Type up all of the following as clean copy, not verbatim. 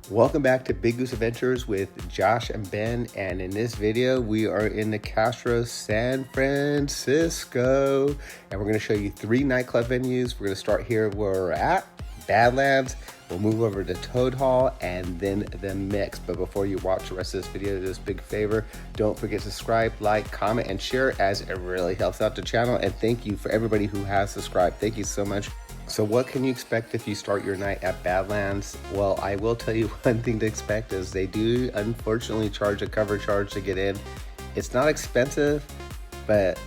Welcome back to Big Goose Adventures with Josh and Ben, and in this video we are in the Castro, San Francisco, and we're going to show you 3 nightclub venues. We're going to start here where we're at, Badlands. We'll move over to Toad Hall and then the Mix. But before you watch the rest of this video, do this big favor, don't forget to subscribe, like, comment, and share, as it really helps out the channel. And thank you for everybody who has subscribed. Thank you so much. So what can you expect if you start your night at Badlands? Well, I will tell you one thing to expect is they do unfortunately charge a cover charge to get in. It's not expensive, but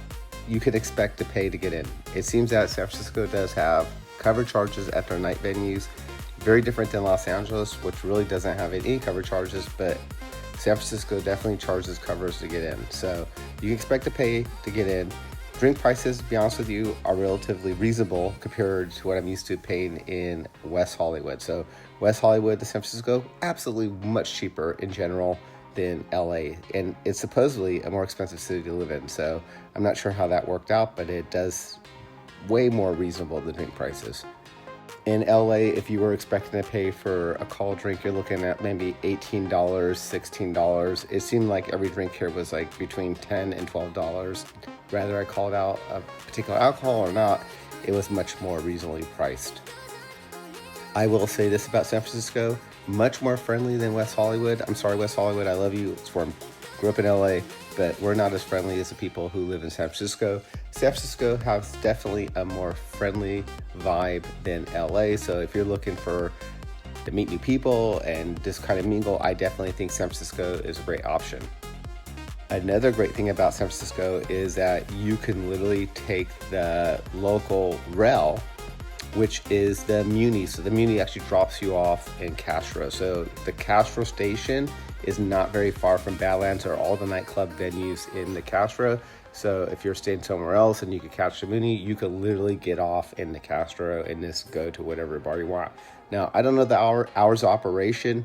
you could expect to pay to get in. It seems that San Francisco does have cover charges at their night venues. Very different than Los Angeles, which really doesn't have any cover charges, but San Francisco definitely charges covers to get in. So you can expect to pay to get in. Drink prices, to be honest with you, are relatively reasonable compared to what I'm used to paying in West Hollywood. So West Hollywood to San Francisco, absolutely much cheaper in general than LA. And it's supposedly a more expensive city to live in. So I'm not sure how that worked out, but it does way more reasonable than drink prices. In LA, if you were expecting to pay for a cold drink, you're looking at maybe $18, $16. It seemed like every drink here was like between $10 and $12. Whether I called out a particular alcohol or not, it was much more reasonably priced. I will say this about San Francisco, much more friendly than West Hollywood. I'm sorry, West Hollywood, I love you. It's where I grew up in LA, but we're not as friendly as the people who live in San Francisco. San Francisco has definitely a more friendly vibe than LA. So if you're looking to meet new people and just kind of mingle, I definitely think San Francisco is a great option. Another great thing about San Francisco is that you can literally take the local rail, which is the Muni. So the Muni actually drops you off in Castro. So the Castro station is not very far from Badlands or all the nightclub venues in the Castro. So if you're staying somewhere else and you could catch the Muni, you could literally get off in the Castro and just go to whatever bar you want. Now, I don't know the hours of operation.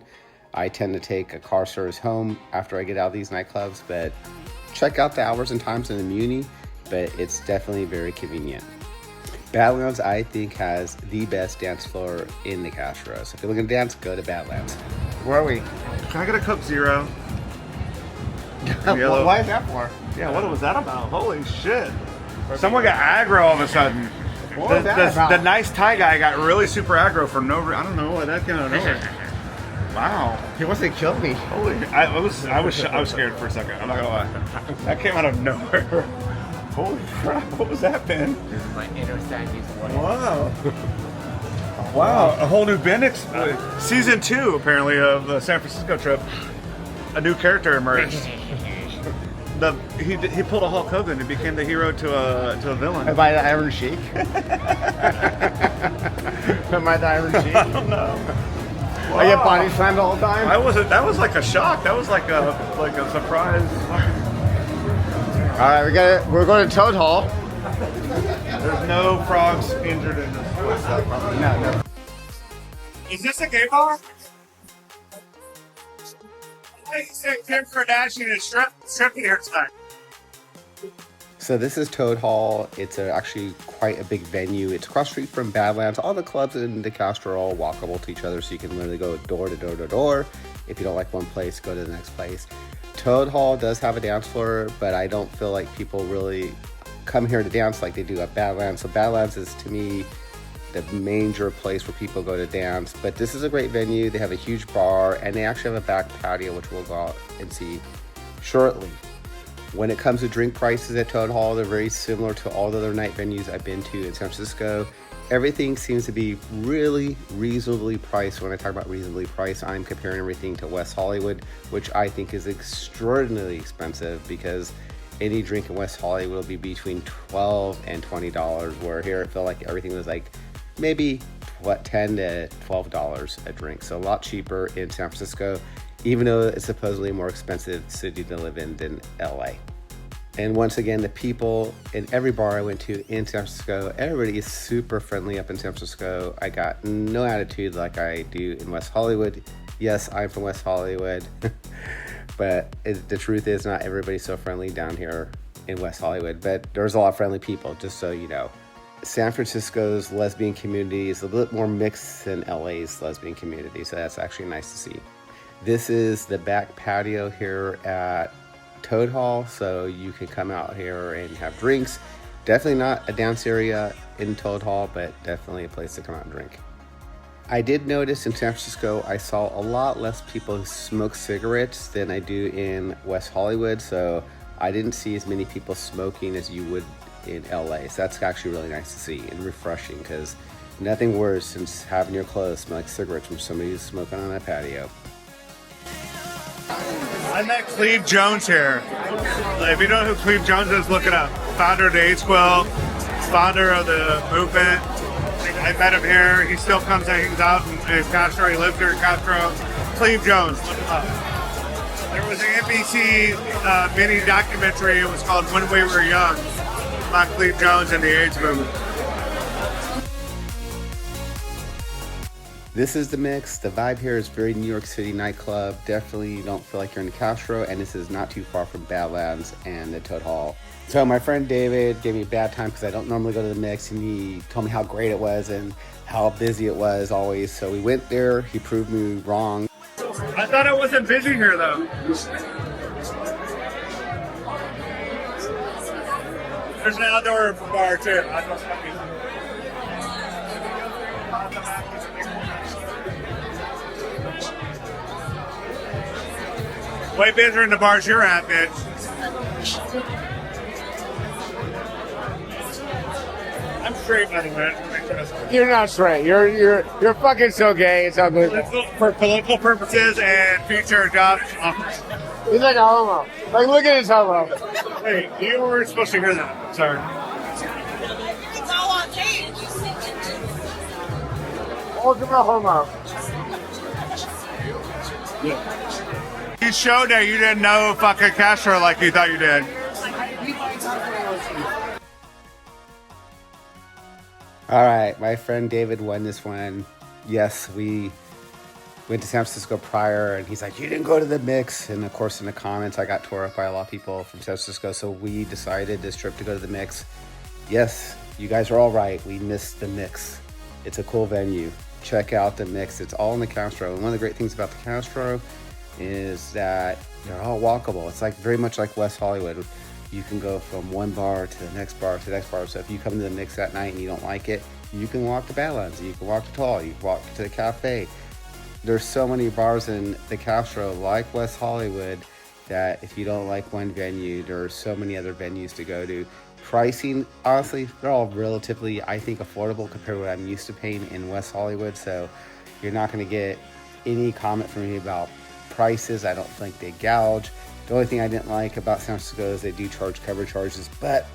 I tend to take a car service home after I get out of these nightclubs, but check out the hours and times in the Muni, but it's definitely very convenient. Badlands, I think, has the best dance floor in the Castro. So if you're looking to dance, go to Badlands. Where are we? Can I get a Coke Zero? Well, why is that for? Yeah, what was that about? Holy shit. Someone got aggro all of a sudden. What was that about? The nice Thai guy got really super aggro for no reason. I don't know what that came out of nowhere. Wow. He wants to kill me. Holy, I was scared for a second. I'm not gonna lie. That came out of nowhere. Holy crap! What was that, Ben? This is my inner Sandy's voice. Wow. Wow, a whole new Ben season 2 apparently of the San Francisco trip. A new character emerged. He pulled a Hulk Hogan and became the hero to a villain. Am I the Iron Sheik? Am I the Iron Sheik? I don't know. Wow. I get body slammed all the time. That was like a shock. That was like a surprise. All right, we're going to Toad Hall. There's no frogs injured in this. No. Is this a gay bar? I said Kim Kardashian is stripping here tonight. So this is Toad Hall. It's actually quite a big venue. It's across the street from Badlands. All the clubs in the Castro are all walkable to each other, so you can literally go door to door to door. If you don't like one place, go to the next place. Toad Hall does have a dance floor, but I don't feel like people really come here to dance like they do at Badlands. So Badlands is, to me, the major place where people go to dance. But this is a great venue. They have a huge bar, and they actually have a back patio, which we'll go out and see shortly. When it comes to drink prices at Toad Hall, they're very similar to all the other night venues I've been to in San Francisco. Everything seems to be really reasonably priced. When I talk about reasonably priced, I'm comparing everything to West Hollywood, which I think is extraordinarily expensive, because any drink in West Hollywood will be between $12 and $20, where here I feel like everything was like maybe $10 to $12 a drink. So a lot cheaper in San Francisco, even though it's supposedly a more expensive city to live in than LA. And once again, the people in every bar I went to in San Francisco, everybody is super friendly up in San Francisco. I got no attitude like I do in West Hollywood. Yes, I'm from West Hollywood, but the truth is not everybody's so friendly down here in West Hollywood, but there's a lot of friendly people, just so you know. San Francisco's lesbian community is a little bit more mixed than LA's lesbian community, so that's actually nice to see. This is the back patio here at Toad Hall, so you can come out here and have drinks. Definitely not a dance area in Toad Hall, but definitely a place to come out and drink. I did notice in San Francisco, I saw a lot less people who smoke cigarettes than I do in West Hollywood, so I didn't see as many people smoking as you would in LA. So that's actually really nice to see and refreshing, because nothing worse than having your clothes smell like cigarettes from somebody who's smoking on that patio. I met Cleve Jones here. If you don't know who Cleve Jones is, look it up. Founder of the AIDS Quill, founder of the movement. I met him here. He still comes and hangs out in Castro. He lives here in Castro. Cleve Jones, look him up. There was an NBC mini documentary. It was called When We Were Young, about Cleve Jones and the AIDS movement. This is the mix. The vibe here is very New York City nightclub. Definitely don't feel like you're in Castro, and this is not too far from Badlands and the Toad Hall. So my friend David gave me a bad time because I don't normally go to the mix, and he told me how great it was and how busy it was always. So we went there. He proved me wrong. I thought it wasn't busy here though. There's an outdoor bar too. Way busier in the bars you're at, bitch. I'm straight, by the way. You're not straight. You're fucking so gay. It's ugly. For political purposes and future job offers. He's like a homo. Like, look at his homo. Hey, you weren't supposed to hear that. Sorry. It's all on tape. Ultimate homo. You showed that you didn't know fucking Castro like you thought you did. All right, my friend David won this one. Yes, we went to San Francisco prior, and he's like, you didn't go to the mix. And of course, in the comments, I got tore up by a lot of people from San Francisco. So we decided this trip to go to the mix. Yes, you guys are all right. We missed the mix. It's a cool venue. Check out the mix. It's all in the Castro. And one of the great things about the Castro is that they're all walkable. It's like very much like West Hollywood. You can go from one bar to the next bar to the next bar. So if you come to the mix that night and you don't like it, you can walk to Badlands, you can walk to Tall, you can walk to the cafe. There's so many bars in the Castro, like West Hollywood, that if you don't like one venue, there are so many other venues to go to. Pricing, honestly, they're all relatively, I think, affordable compared to what I'm used to paying in West Hollywood. So you're not going to get any comment from me about prices. I don't think they gouge. The only thing I didn't like about San Francisco is they do charge cover charges, but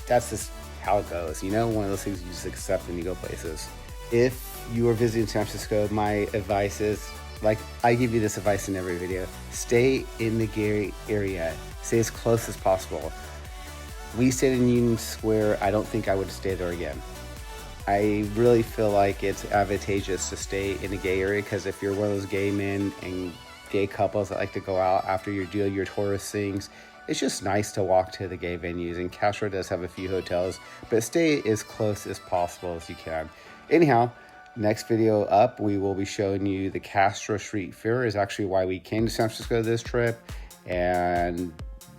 that's just how it goes. You know, one of those things you just accept when you go places. If you are visiting San Francisco, my advice is, like I give you this advice in every video, stay in the gay area. Stay as close as possible. We stayed in Union Square. I don't think I would stay there again. I really feel like it's advantageous to stay in the gay area, because if you're one of those gay men and gay couples that like to go out after you do your tourist things, it's just nice to walk to the gay venues. And Castro does have a few hotels, but stay as close as possible as you can. Anyhow, next video up, we will be showing you the Castro Street Fair. Is actually why we came to San Francisco this trip. And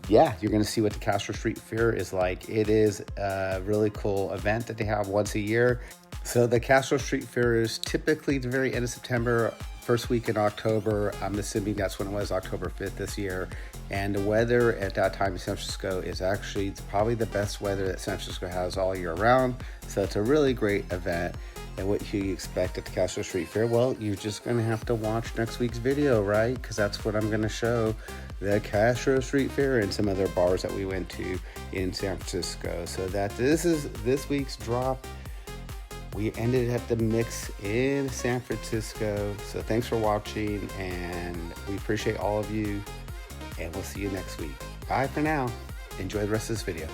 yeah, you're going to see what the Castro Street Fair is like. It is a really cool event that they have once a year. So the Castro Street Fair is typically the very end of September, first week in October. I'm assuming that's when it was, October 5th this year. And the weather at that time in San Francisco is actually probably the best weather that San Francisco has all year round. So it's a really great event. And what you expect at the Castro Street Fair? Well, you're just going to have to watch next week's video, right? Because that's what I'm going to show, the Castro Street Fair and some other bars that we went to in San Francisco. So that this is this week's drop. We ended at the mix in San Francisco. So thanks for watching, and we appreciate all of you, and we'll see you next week. Bye for now. Enjoy the rest of this video.